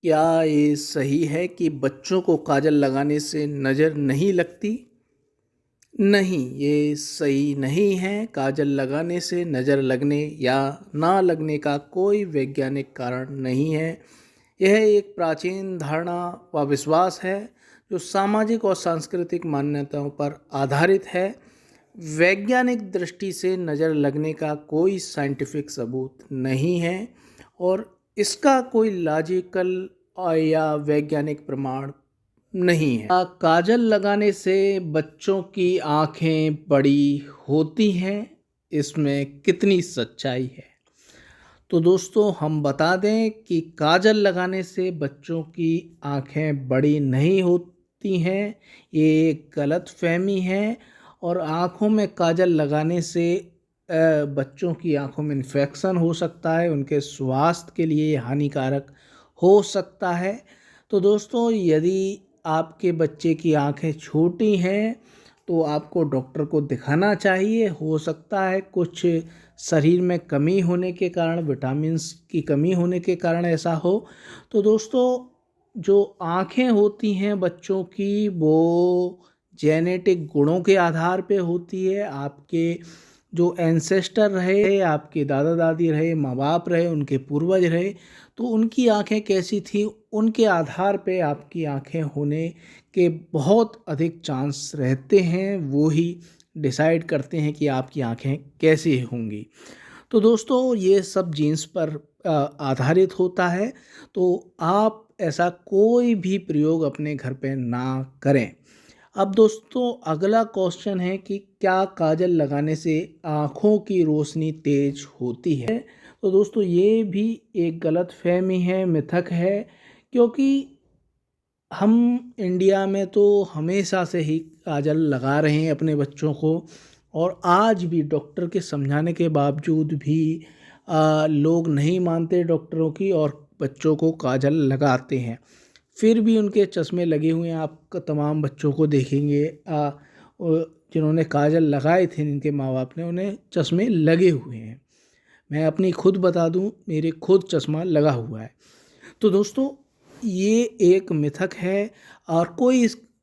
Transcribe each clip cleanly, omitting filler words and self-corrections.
क्या ये सही है कि बच्चों को काजल लगाने से नज़र नहीं लगती? नहीं, ये सही नहीं है। काजल लगाने से नज़र लगने या ना लगने का कोई वैज्ञानिक कारण नहीं है। यह एक प्राचीन धारणा व विश्वास है जो सामाजिक और सांस्कृतिक मान्यताओं पर आधारित है। वैज्ञानिक दृष्टि से नज़र लगने का कोई साइंटिफिक सबूत नहीं है और इसका कोई लॉजिकल या वैज्ञानिक प्रमाण नहीं है। काजल लगाने से बच्चों की आंखें बड़ी होती हैं, इसमें कितनी सच्चाई है? तो दोस्तों हम बता दें कि काजल लगाने से बच्चों की आंखें बड़ी नहीं होती हैं, ये एक गलतफहमी है। और आँखों में काजल लगाने से बच्चों की आँखों में इन्फेक्शन हो सकता है, उनके स्वास्थ्य के लिए हानिकारक हो सकता है। तो दोस्तों यदि आपके बच्चे की आँखें छोटी हैं तो आपको डॉक्टर को दिखाना चाहिए। हो सकता है कुछ शरीर में कमी होने के कारण, विटामिन्स की कमी होने के कारण ऐसा हो। तो दोस्तों जो आँखें होती हैं बच्चों की वो जेनेटिक गुणों के आधार पे होती है। आपके जो एंसेस्टर रहे, आपके दादा दादी रहे, माँ बाप रहे, उनके पूर्वज रहे, तो उनकी आँखें कैसी थी उनके आधार पे आपकी आँखें होने के बहुत अधिक चांस रहते हैं। वो ही डिसाइड करते हैं कि आपकी आँखें कैसी होंगी। तो दोस्तों ये सब जीन्स पर आधारित होता है। तो आप ऐसा कोई भी प्रयोग अपने घर पे ना करें। अब दोस्तों अगला क्वेश्चन है कि क्या काजल लगाने से आँखों की रोशनी तेज होती है? तो दोस्तों ये भी एक गलतफहमी है, मिथक है। क्योंकि हम इंडिया में तो हमेशा से ही काजल लगा रहे हैं अपने बच्चों को, और आज भी डॉक्टर के समझाने के बावजूद भी लोग नहीं मानते डॉक्टरों की और बच्चों को काजल लगाते हैं। फिर भी उनके चश्मे लगे हुए हैं। आप तमाम बच्चों को देखेंगे जिन्होंने काजल लगाए थे, इनके माँ बाप ने, उन्हें चश्मे लगे हुए हैं। मैं अपनी खुद बता दूं, मेरे खुद चश्मा लगा हुआ है। तो दोस्तों ये एक मिथक है। और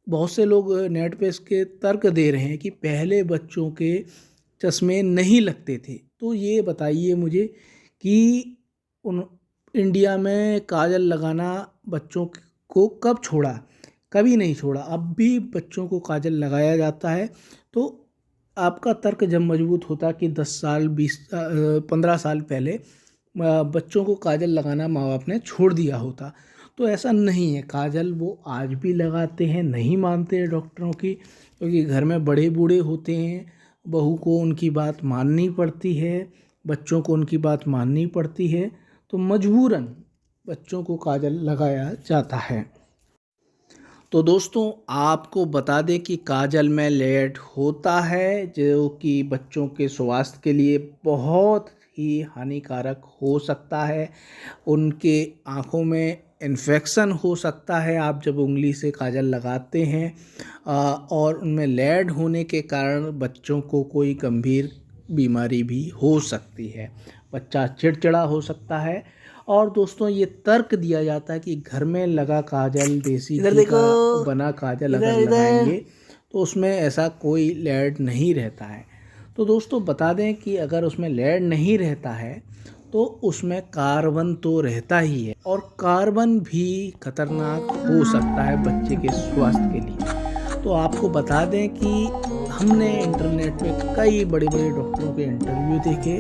बहुत से लोग नेट पे इसके तर्क दे रहे हैं कि पहले बच्चों के चश्मे नहीं लगते थे। तो ये बताइए मुझे कि उन इंडिया में काजल लगाना बच्चों को कब छोड़ा? कभी नहीं छोड़ा। अब भी बच्चों को काजल लगाया जाता है। तो आपका तर्क जब मजबूत होता कि 10 साल 15 साल पहले बच्चों को काजल लगाना माँ बाप ने छोड़ दिया होता, तो ऐसा नहीं है। काजल वो आज भी लगाते हैं, नहीं मानते हैं डॉक्टरों की, क्योंकि घर में बड़े बूढ़े होते हैं, बहू को उनकी बात माननी पड़ती है, बच्चों को उनकी बात माननी पड़ती है। तो मजबूरन बच्चों को काजल लगाया जाता है। तो दोस्तों आपको बता दें कि काजल में लेड होता है जो कि बच्चों के स्वास्थ्य के लिए बहुत ही हानिकारक हो सकता है। उनके आँखों में इन्फेक्शन हो सकता है आप जब उंगली से काजल लगाते हैं, और उनमें लेड होने के कारण बच्चों को कोई गंभीर बीमारी भी हो सकती है। बच्चा चिड़चिड़ा हो सकता है। और दोस्तों ये तर्क दिया जाता है कि घर में लगा काजल, देसी घी का बना काजल अगर लगाएंगे तो उसमें ऐसा कोई लेड नहीं रहता है। तो दोस्तों बता दें कि अगर उसमें लेड नहीं रहता है तो उसमें कार्बन तो रहता ही है, और कार्बन भी खतरनाक हो सकता है बच्चे के स्वास्थ्य के लिए। तो आपको बता दें कि हमने इंटरनेट पे कई बड़े बड़े डॉक्टरों के इंटरव्यू देखे,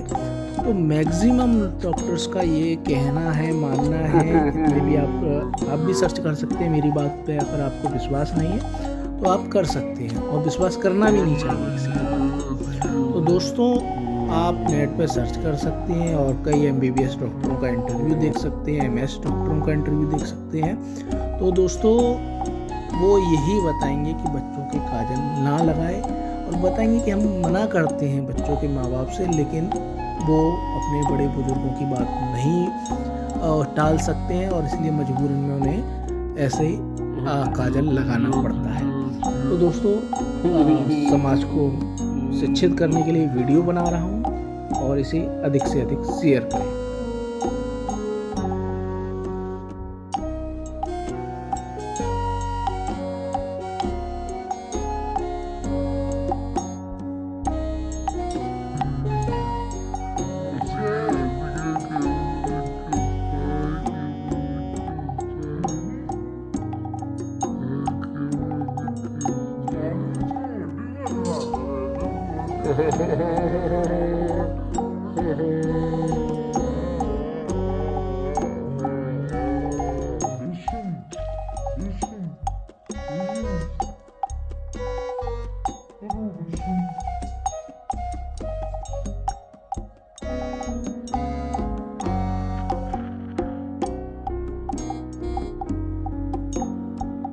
तो मैक्सिमम डॉक्टर्स का ये कहना है, मानना है, जितने भी आप भी सर्च कर सकते हैं मेरी बात पे। अगर आपको विश्वास नहीं है तो आप कर सकते हैं, और विश्वास करना भी नहीं चाहिए किसी को। तो दोस्तों आप नेट पे सर्च कर सकते हैं और कई MBBS डॉक्टरों का इंटरव्यू देख सकते हैं, MS डॉक्टरों का इंटरव्यू देख सकते हैं। तो दोस्तों वो यही बताएंगे कि बच्चों के काजल ना लगाए, और बताएंगे कि हम मना करते हैं बच्चों के माँ बाप से, लेकिन वो अपने बड़े बुजुर्गों की बात नहीं टाल सकते हैं, और इसलिए मजबूरन में उन्हें ऐसे ही काजल लगाना पड़ता है। तो दोस्तों समाज को शिक्षित करने के लिए वीडियो बना रहा हूँ, और इसे अधिक से अधिक शेयर करें। Listen.